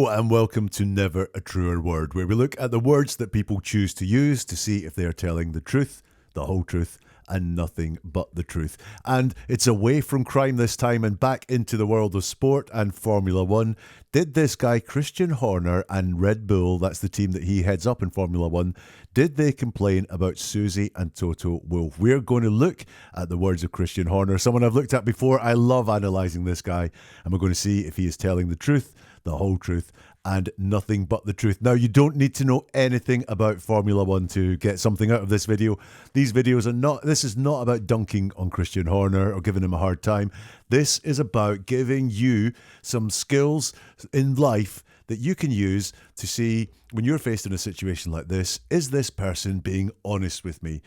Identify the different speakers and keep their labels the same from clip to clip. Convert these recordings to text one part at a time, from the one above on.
Speaker 1: Hello and welcome to Never a Truer Word, where we look at the words that people choose to use to see if they are telling the truth, the whole truth, and nothing but the truth. And it's away from crime this time and back into the world of sport and Formula One. Did this guy, Christian Horner, and Red Bull, that's the team that he heads up in Formula One, did they complain about Susie and Toto Wolff? We're going to look at the words of Christian Horner, someone I've looked at before. I love analysing this guy, and we're going to see if he is telling the truth, the whole truth, and nothing but the truth. Now, you don't need to know anything about Formula One to get something out of this video. These videos are not, this is not about dunking on Christian Horner or giving him a hard time. This is about giving you some skills in life that you can use to see when you're faced in a situation like this, is this person being honest with me?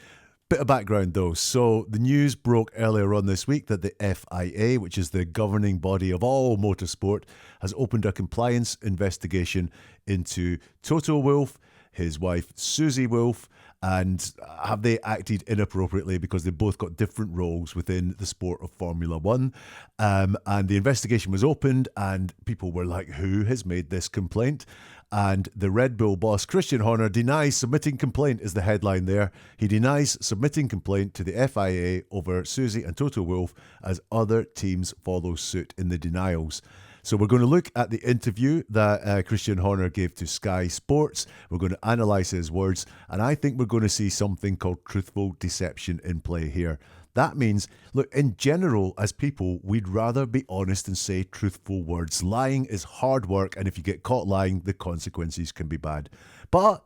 Speaker 1: Bit of background though. So the news broke earlier on this week that the FIA, which is the governing body of all motorsport, has opened a compliance investigation into Toto Wolff, his wife Susie Wolff, and have they acted inappropriately because they both got different roles within the sport of Formula One. And the investigation was opened and people were like, who has made this complaint? And the Red Bull boss, Christian Horner, denies submitting complaint is the headline there. He denies submitting complaint to the FIA over Susie and Toto Wolff as other teams follow suit in the denials. So we're going to look at the interview that Christian Horner gave to Sky Sports. We're going to analyse his words, and I think we're going to see something called truthful deception in play here. That means, look, in general, as people, we'd rather be honest and say truthful words. Lying is hard work, and if you get caught lying, the consequences can be bad. But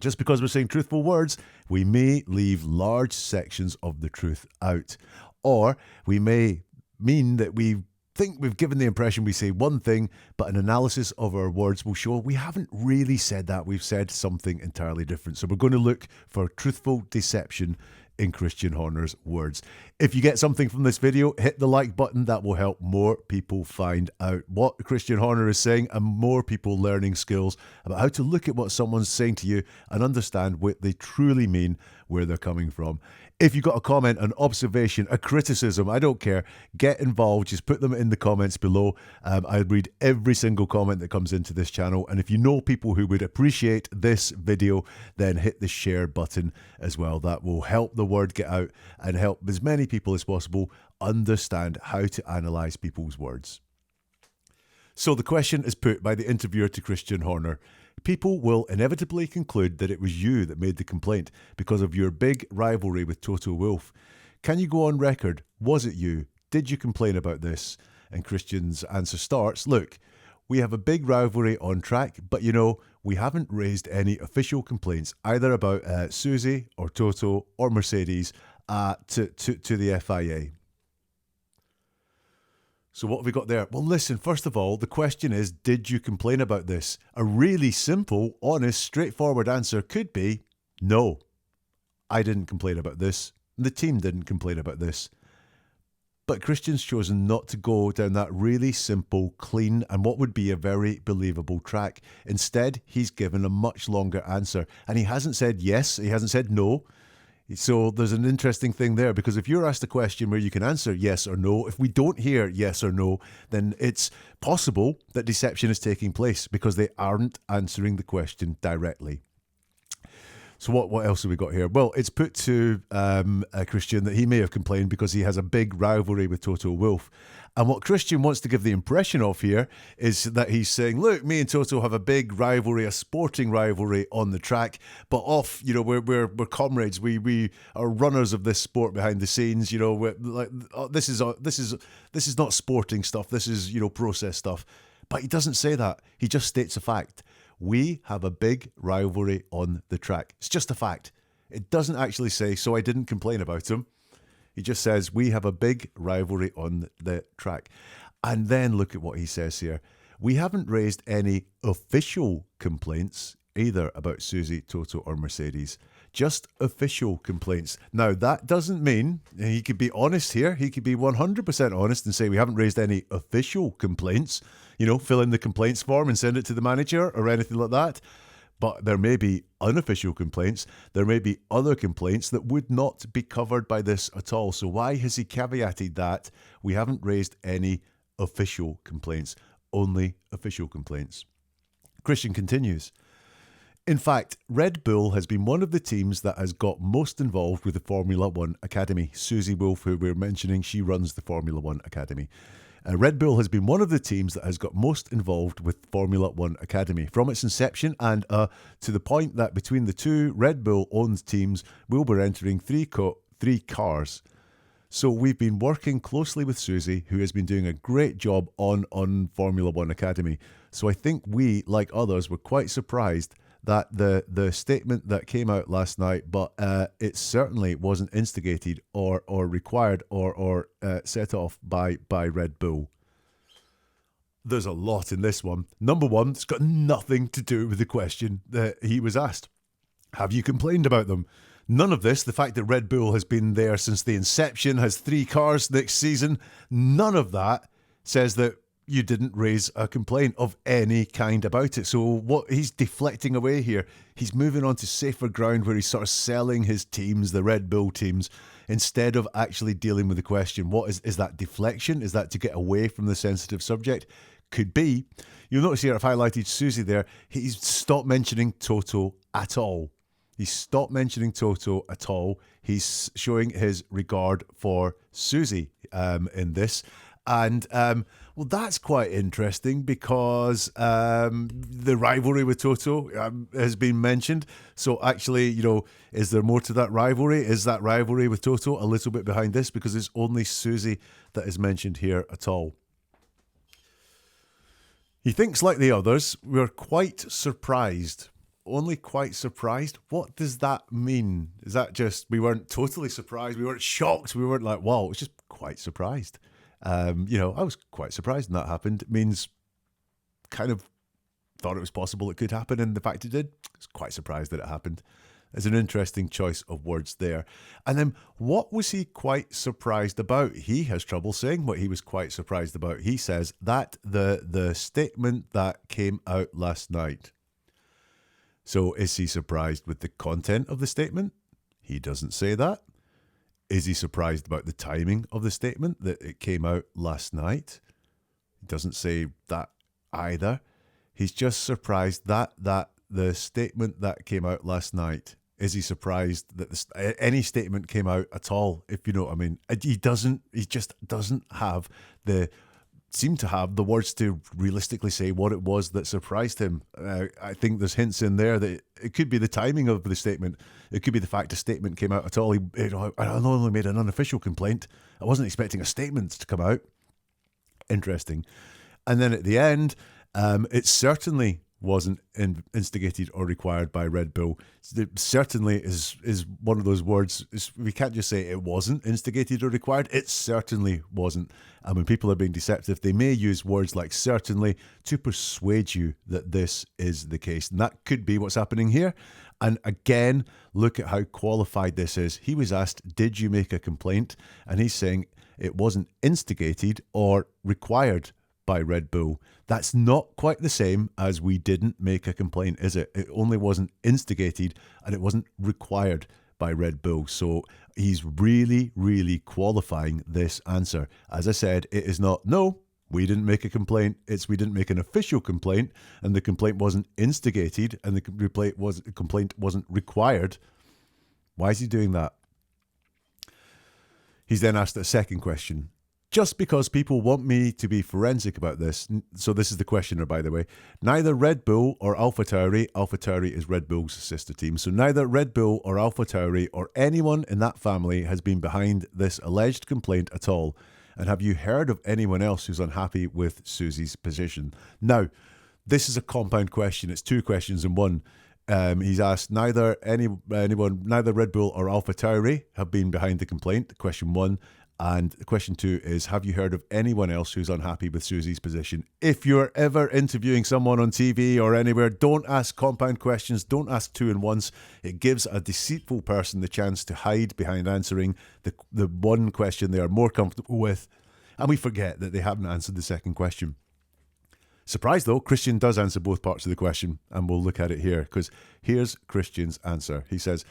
Speaker 1: just because we're saying truthful words, we may leave large sections of the truth out. Or we may mean that we think we've given the impression we say one thing, but an analysis of our words will show we haven't really said that. We've said something entirely different. So we're going to look for truthful deception in Christian Horner's words. If you get something from this video, hit the like button. That will help more people find out what Christian Horner is saying and more people learning skills about how to look at what someone's saying to you and understand what they truly mean, where they're coming from. If you've got a comment, an observation, a criticism, I don't care, get involved. Just put them in the comments below. I read every single comment that comes into this channel. And if you know people who would appreciate this video, then hit the share button as well. That will help the word get out and help as many people as possible understand how to analyse people's words. So the question is put by the interviewer to Christian Horner. People will inevitably conclude that it was you that made the complaint because of your big rivalry with Toto Wolff. Can you go on record? Was it you? Did you complain about this? And Christian's answer starts, look, we have a big rivalry on track, but you know, we haven't raised any official complaints either about Susie or Toto or Mercedes to the FIA. So what have we got there? Well, listen, first of all, the question is, did you complain about this? A really simple, honest, straightforward answer could be, no, I didn't complain about this. The team didn't complain about this. But Christian's chosen not to go down that really simple, clean, and what would be a very believable track. Instead, he's given a much longer answer. And he hasn't said yes, he hasn't said no. So there's an interesting thing there, because if you're asked a question where you can answer yes or no, if we don't hear yes or no, then it's possible that deception is taking place because they aren't answering the question directly. So what else have we got here? Well, it's put to Christian that he may have complained because he has a big rivalry with Toto Wolff. And what Christian wants to give the impression of here is that he's saying, look, me and Toto have a big rivalry, a sporting rivalry on the track, but off, you know, we're comrades. We are runners of this sport behind the scenes. You know, we're like, this is not sporting stuff. This is, you know, process stuff. But he doesn't say that. He just states a fact. We have a big rivalry on the track. It's just a fact. It doesn't actually say, so I didn't complain about him. He just says, we have a big rivalry on the track. And then look at what he says here. We haven't raised any official complaints either about Susie, Toto or Mercedes. Just official complaints. Now, that doesn't mean, he could be honest here, he could be 100% honest and say we haven't raised any official complaints, you know, fill in the complaints form and send it to the manager or anything like that. But there may be unofficial complaints. There may be other complaints that would not be covered by this at all. So why has he caveated that we haven't raised any official complaints, only official complaints? Christian continues. In fact, Red Bull has been one of the teams that has got most involved with the Formula One Academy. Susie Wolff, who we're mentioning, she runs the Formula One Academy. Red Bull has been one of the teams that has got most involved with Formula One Academy from its inception, and to the point that between the two Red Bull-owned teams, we'll be entering three cars. So we've been working closely with Susie, who has been doing a great job on Formula One Academy. So I think we, like others, were quite surprised that the statement that came out last night, but it certainly wasn't instigated or required or set off by Red Bull. There's a lot in this one. Number one, it's got nothing to do with the question that he was asked. Have you complained about them? None of this, the fact that Red Bull has been there since the inception, has 3 cars next season, none of that says that you didn't raise a complaint of any kind about it. So what he's deflecting away here, he's moving on to safer ground where he's sort of selling his teams, the Red Bull teams, instead of actually dealing with the question. What is that deflection? Is that to get away from the sensitive subject? Could be. You'll notice here I've highlighted Susie there. He's stopped mentioning Toto at all. He's stopped mentioning Toto at all. He's showing his regard for Susie in this. And, well, that's quite interesting because the rivalry with Toto has been mentioned. So actually, is there more to that rivalry? Is that rivalry with Toto a little bit behind this? Because it's only Susie that is mentioned here at all. He thinks like the others. We're quite surprised. Only quite surprised? What does that mean? Is that just we weren't totally surprised? We weren't shocked? We weren't like, wow, it's just quite surprised. I was quite surprised when that happened. It means kind of thought it was possible it could happen, and the fact it did, I was quite surprised that it happened. There's an interesting choice of words there. And then what was he quite surprised about? He has trouble saying what he was quite surprised about. He says that the statement that came out last night. So is he surprised with the content of the statement? He doesn't say that. Is he surprised about the timing of the statement, that it came out last night? He doesn't say that either. He's just surprised that the statement that came out last night. Is he surprised that any statement came out at all, if you know what I mean? He just doesn't seem to have the words to realistically say what it was that surprised him. I think there's hints in there that it could be the timing of the statement. It could be the fact a statement came out at all. I only made an unofficial complaint. I wasn't expecting a statement to come out. Interesting. And then at the end, it certainly wasn't instigated or required by Red Bull. It certainly is one of those words. We can't just say it wasn't instigated or required. It certainly wasn't. And when people are being deceptive, they may use words like certainly to persuade you that this is the case. And that could be what's happening here. And again, look at how qualified this is. He was asked, did you make a complaint? And he's saying it wasn't instigated or required by Red Bull. That's not quite the same as we didn't make a complaint, is it? It only wasn't instigated and it wasn't required by Red Bull. So he's really, really qualifying this answer. As I said, it is not, no, we didn't make a complaint. It's we didn't make an official complaint and the complaint wasn't instigated and the complaint wasn't required. Why is he doing that? He's then asked a second question. Just because people want me to be forensic about this, so this is the questioner, by the way, neither Red Bull or AlphaTauri is Red Bull's sister team, so neither Red Bull or AlphaTauri or anyone in that family has been behind this alleged complaint at all. And have you heard of anyone else who's unhappy with Susie's position? Now, this is a compound question. It's 2 questions in one. He's asked neither Red Bull or AlphaTauri have been behind the complaint, question 1. And question 2 is, have you heard of anyone else who's unhappy with Susie's position? If you're ever interviewing someone on TV or anywhere, don't ask compound questions. Don't ask 2 in once. It gives a deceitful person the chance to hide behind answering the one question they are more comfortable with. And we forget that they haven't answered the second question. Surprise though, Christian does answer both parts of the question. And we'll look at it here because here's Christian's answer. He says,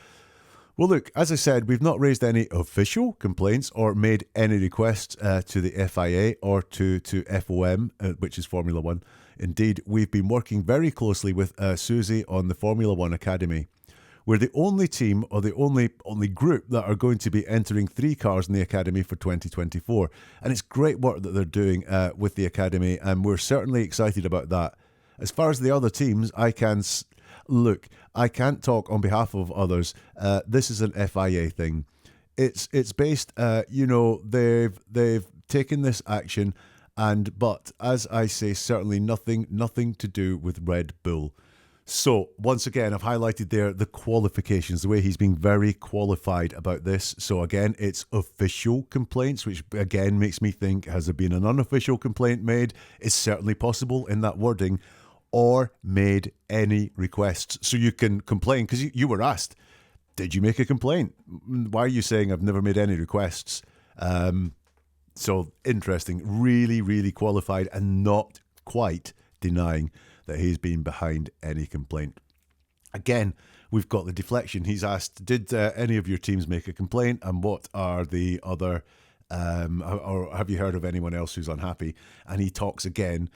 Speaker 1: well, look, as I said, we've not raised any official complaints or made any requests to the FIA or to FOM, which is Formula One. Indeed, we've been working very closely with Susie on the Formula One Academy. We're the only team or the only group that are going to be entering 3 cars in the Academy for 2024. And it's great work that they're doing with the Academy, and we're certainly excited about that. As far as the other teams, I can't talk on behalf of others. This is an FIA thing. It's based, they've taken this action, but as I say, certainly nothing to do with Red Bull. So, once again, I've highlighted there the qualifications, the way he's being very qualified about this. So, again, it's official complaints, which, again, makes me think, has there been an unofficial complaint made? It's certainly possible in that wording. Or made any requests. So you can complain, because you were asked, did you make a complaint? Why are you saying I've never made any requests? So, interesting. Really, really qualified and not quite denying that he's been behind any complaint. Again, we've got the deflection. He's asked, did any of your teams make a complaint? And what are the other, or have you heard of anyone else who's unhappy? And he talks again,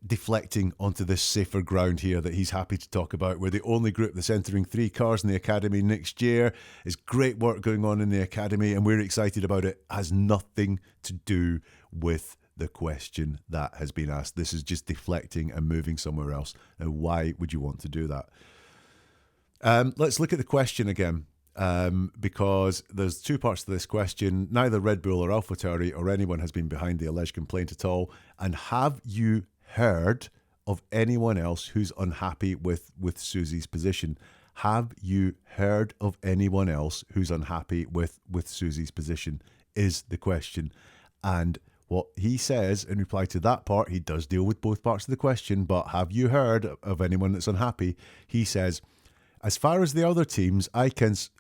Speaker 1: deflecting onto this safer ground here that he's happy to talk about. We're the only group that's entering 3 cars in the Academy next year. There's great work going on in the Academy, and we're excited about it. It has nothing to do with the question that has been asked. This is just deflecting and moving somewhere else. Now, why would you want to do that? Let's look at the question again, because there's 2 parts to this question. Neither Red Bull or AlphaTauri or anyone has been behind the alleged complaint at all. And have you heard of anyone else who's unhappy with Susie's position? Have you heard of anyone else who's unhappy with Susie's position is the question. And what he says in reply to that part, he does deal with both parts of the question, but have you heard of anyone that's unhappy? He says, as far as the other teams, I can't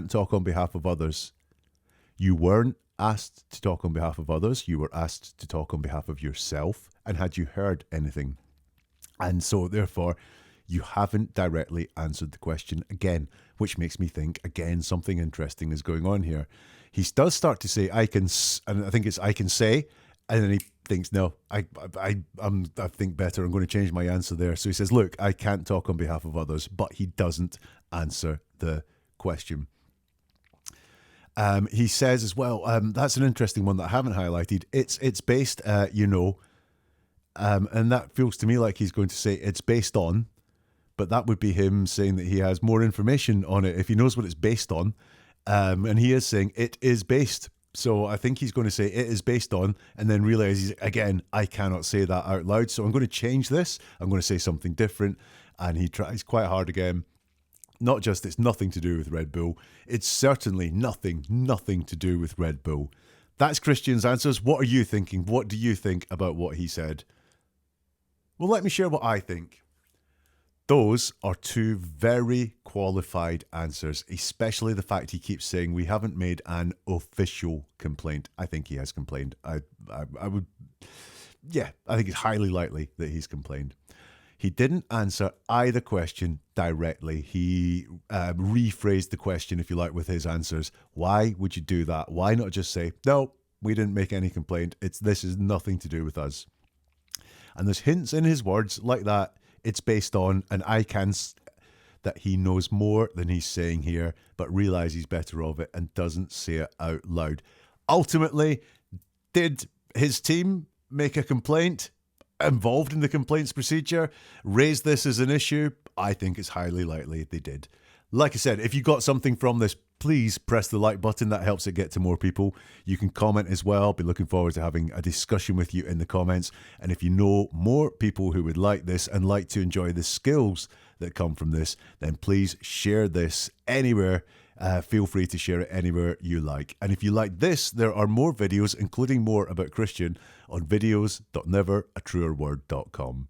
Speaker 1: talk on behalf of others. You weren't asked to talk on behalf of others. You were asked to talk on behalf of yourself. And had you heard anything? And so, therefore, you haven't directly answered the question again, which makes me think, again, something interesting is going on here. He does start to say, I can say, and then he thinks, no, I think better. I'm going to change my answer there. So he says, look, I can't talk on behalf of others, but he doesn't answer the question. He says as well, that's an interesting one that I haven't highlighted. It's based, and that feels to me like he's going to say it's based on, but that would be him saying that he has more information on it if he knows what it's based on. And he is saying it is based. So I think he's going to say it is based on, and then realizes, again, I cannot say that out loud. So I'm going to change this. I'm going to say something different. And he tries quite hard again. Not just it's nothing to do with Red Bull. It's certainly nothing to do with Red Bull. That's Christian's answers. What are you thinking? What do you think about what he said? Well, let me share what I think. Those are 2 very qualified answers, especially the fact he keeps saying we haven't made an official complaint. I think he has complained. I think it's highly likely that he's complained. He didn't answer either question directly. He rephrased the question, if you like, with his answers. Why would you do that? Why not just say, no, we didn't make any complaint. This is nothing to do with us. And there's hints in his words like that. It's based on, and that he knows more than he's saying here, but realizes better of it and doesn't say it out loud. Ultimately, did his team make a complaint? Involved in the complaints procedure, raise this as an issue? I think it's highly likely they did. Like I said, if you got something from this, please press the like button. That helps it get to more people. You can comment as well. I'll be looking forward to having a discussion with you in the comments. And if you know more people who would like this and like to enjoy the skills that come from this, then please share this anywhere. Feel free to share it anywhere you like. And if you like this, there are more videos, including more about Christian, on videos.neveratruerword.com.